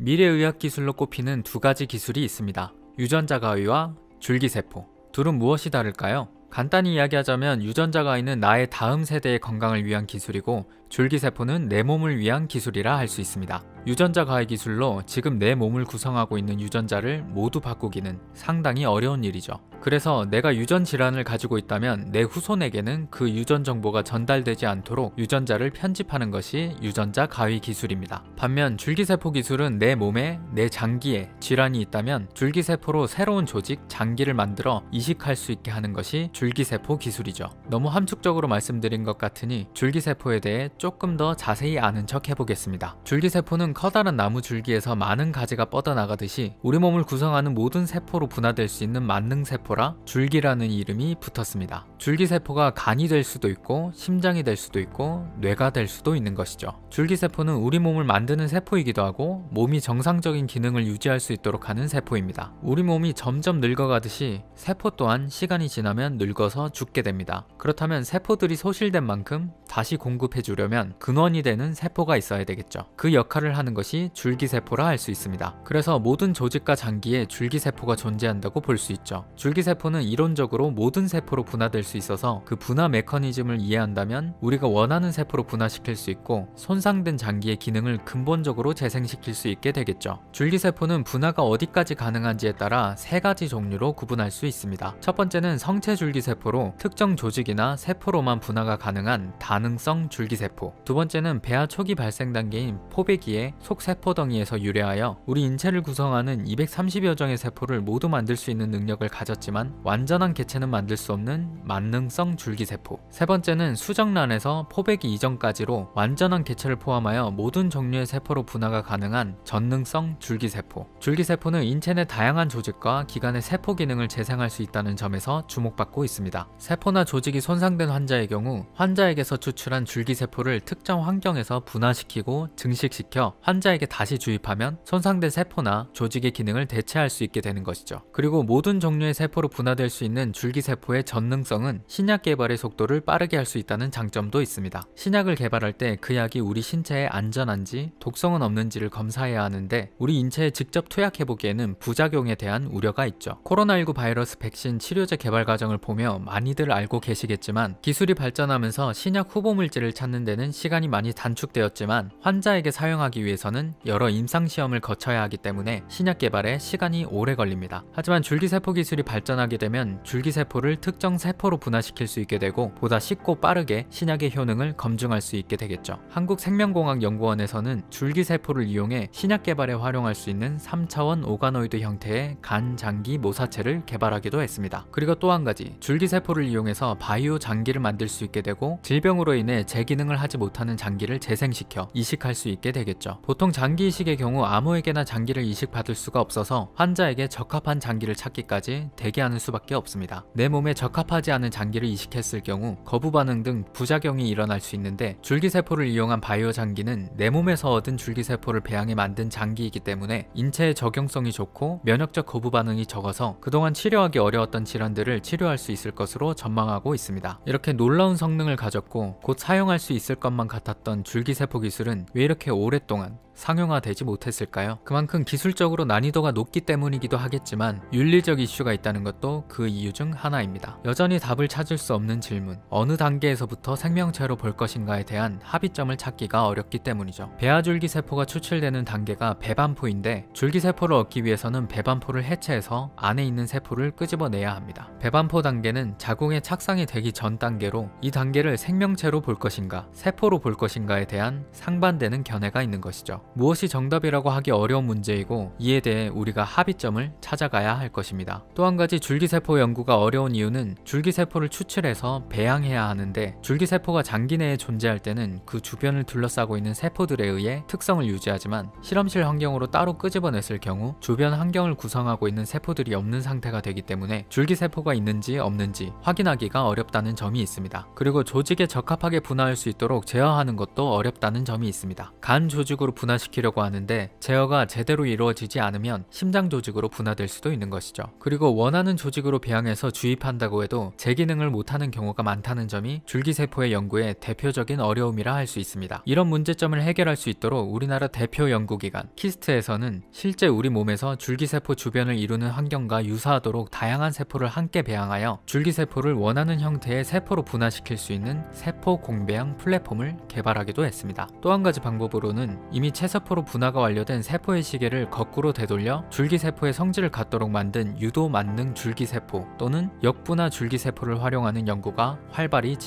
미래의학 기술로 꼽히는 두 가지 기술이 있습니다. 유전자 가위와 줄기세포. 둘은 무엇이 다를까요? 간단히 이야기하자면 유전자 가위는 나의 다음 세대의 건강을 위한 기술이고 줄기세포는 내 몸을 위한 기술이라 할 수 있습니다. 유전자 가위 기술로 지금 내 몸을 구성하고 있는 유전자를 모두 바꾸기는 상당히 어려운 일이죠. 그래서 내가 유전 질환을 가지고 있다면 내 후손에게는 그 유전 정보가 전달되지 않도록 유전자를 편집하는 것이 유전자 가위 기술입니다. 반면 줄기세포 기술은 내 몸에, 내 장기에 질환이 있다면 줄기세포로 새로운 조직, 장기를 만들어 이식할 수 있게 하는 것이 줄기세포 기술이죠. 너무 함축적으로 말씀드린 것 같으니 줄기세포에 대해 조금 더 자세히 아는 척 해보겠습니다. 줄기세포는 커다란 나무 줄기에서 많은 가지가 뻗어나가듯이 우리 몸을 구성하는 모든 세포로 분화될 수 있는 만능세포라 줄기라는 이름이 붙었습니다. 줄기세포가 간이 될 수도 있고 심장이 될 수도 있고 뇌가 될 수도 있는 것이죠. 줄기세포는 우리 몸을 만드는 세포이기도 하고 몸이 정상적인 기능을 유지할 수 있도록 하는 세포입니다. 우리 몸이 점점 늙어가듯이 세포 또한 시간이 지나면 늙어서 죽게 됩니다. 그렇다면 세포들이 소실된 만큼 다시 공급해주려면 근원이 되는 세포가 있어야 되겠죠. 그 역할을 하는 것이 줄기세포라 할 수 있습니다. 그래서 모든 조직과 장기에 줄기세포가 존재한다고 볼 수 있죠. 줄기세포는 이론적으로 모든 세포로 분화될 수 있어서 그 분화 메커니즘을 이해한다면 우리가 원하는 세포로 분화시킬 수 있고 손상된 장기의 기능을 근본적으로 재생시킬 수 있게 되겠죠. 줄기세포는 분화가 어디까지 가능한지에 따라 세 가지 종류로 구분할 수 있습니다. 첫 번째는 성체 줄기세포로 특정 조직이나 세포로만 분화가 가능한 다능성 줄기세포. 두 번째는 배아 초기 발생 단계인 포배기의 속세포덩이에서 유래하여 우리 인체를 구성하는 230여 종의 세포를 모두 만들 수 있는 능력을 가졌지만 완전한 개체는 만들 수 없는 만능성 줄기세포. 세 번째는 수정란에서 포배기 이전까지로 완전한 개체를 포함하여 모든 종류의 세포로 분화가 가능한 전능성 줄기세포. 줄기세포는 인체 내 다양한 조직과 기관의 세포 기능을 재생할 수 있다는 점에서 주목받고 있습니다. 세포나 조직이 손상된 환자의 경우 환자에게서 추출한 줄기세포를 특정 환경에서 분화시키고 증식시켜 환자에게 다시 주입하면 손상된 세포나 조직의 기능을 대체할 수 있게 되는 것이죠. 그리고 모든 종류의 세포로 분화될 수 있는 줄기세포의 전능성은 신약 개발의 속도를 빠르게 할 수 있다는 장점도 있습니다. 신약을 개발할 때 그 약이 우리 신체에 안전한지 독성은 없는지를 검사해야 하는데 우리 인체에 직접 투약해보기에는 부작용에 대한 우려가 있죠. 코로나19 바이러스 백신 치료제 개발 과정을 보며 많이들 알고 계시겠지만 기술이 발전하면서 신약 후보물질을 찾는 데는 시간이 많이 단축되었지만 환자에게 사용하기 위해서는 여러 임상시험을 거쳐야 하기 때문에 신약 개발에 시간이 오래 걸립니다. 하지만 줄기세포 기술이 발전하게 되면 줄기세포를 특정 세포로 분화시킬 수 있게 되고 보다 쉽고 빠르게 신약의 효능을 검증할 수 있게 되겠죠. 한국생명공학연구원에서는 줄기세포를 이용해 신약 개발에 활용할 수 있는 3차원 오가노이드 형태의 간, 장기, 모사체를 개발하기도 했습니다. 그리고 또 한 가지, 줄기세포를 이용해서 바이오 장기를 만들 수 있게 되고 질병으로 인해 재기능을 하지 못하는 장기를 재생시켜 이식할 수 있게 되겠죠. 보통 장기 이식의 경우 아무에게나 장기를 이식받을 수가 없어서 환자에게 적합한 장기를 찾기까지 대기하는 수밖에 없습니다. 내 몸에 적합하지 않은 장기를 이식했을 경우 거부 반응 등 부작용이 일어날 수 있는데 줄기세포를 이용한 바이오 장기는 내 몸에서 얻은 줄기세포를 배양해 만든 장기이기 때문에 인체에 적용성이 좋고 면역적 거부 반응이 적어서 그동안 치료하기 어려웠던 질환들을 치료할 수 있을 것으로 전망하고 있습니다. 이렇게 놀라운 성능을 가졌고 곧 사용할 수 있을 것만 같았던 줄기세포 기술은 왜 이렇게 오랫동안 상용화되지 못했을까요? 그만큼 기술적으로 난이도가 높기 때문이기도 하겠지만 윤리적 이슈가 있다는 것도 그 이유 중 하나입니다. 여전히 답을 찾을 수 없는 질문, 어느 단계에서부터 생명체로 볼 것인가에 대한 합의점을 찾기가 어렵기 때문이죠. 배아줄기세포가 추출되는 단계가 배반포인데 줄기세포를 얻기 위해서는 배반포를 해체해서 안에 있는 세포를 끄집어내야 합니다. 배반포 단계는 자궁에 착상이 되기 전 단계로 이 단계를 생명체로 볼 것인가, 세포로 볼 것인가에 대한 상반되는 견해가 있는 것이죠. 무엇이 정답이라고 하기 어려운 문제이고 이에 대해 우리가 합의점을 찾아가야 할 것입니다. 또 한 가지 줄기세포 연구가 어려운 이유는 줄기세포를 추출해서 배양해야 하는데 줄기세포가 장기 내에 존재할 때는 그 주변을 둘러싸고 있는 세포들에 의해 특성을 유지하지만 실험실 환경으로 따로 끄집어냈을 경우 주변 환경을 구성하고 있는 세포들이 없는 상태가 되기 때문에 줄기세포가 있는지 없는지 확인하기가 어렵다는 점이 있습니다. 그리고 조직에 적합하게 분화할 수 있도록 제어하는 것도 어렵다는 점이 있습니다. 간 조직으로 분화 분화시키려고 하는데 제어가 제대로 이루어지지 않으면 심장 조직으로 분화될 수도 있는 것이죠. 그리고 원하는 조직으로 배양해서 주입한다고 해도 제 기능을 못하는 경우가 많다는 점이 줄기세포의 연구의 대표적인 어려움이라 할 수 있습니다. 이런 문제점을 해결할 수 있도록 우리나라 대표 연구기관 키스트에서는 실제 우리 몸에서 줄기세포 주변을 이루는 환경과 유사하도록 다양한 세포를 함께 배양하여 줄기세포를 원하는 형태의 세포로 분화시킬 수 있는 세포 공배양 플랫폼을 개발하기도 했습니다. 또 한 가지 방법으로는 이미 체세포로 분화가 완료된 세포의 시계를 거꾸로 되돌려 줄기세포의 성질을 갖도록 만든 유도 만능 줄기세포 또는 역분화 줄기세포를 활용하는 연구가 활발히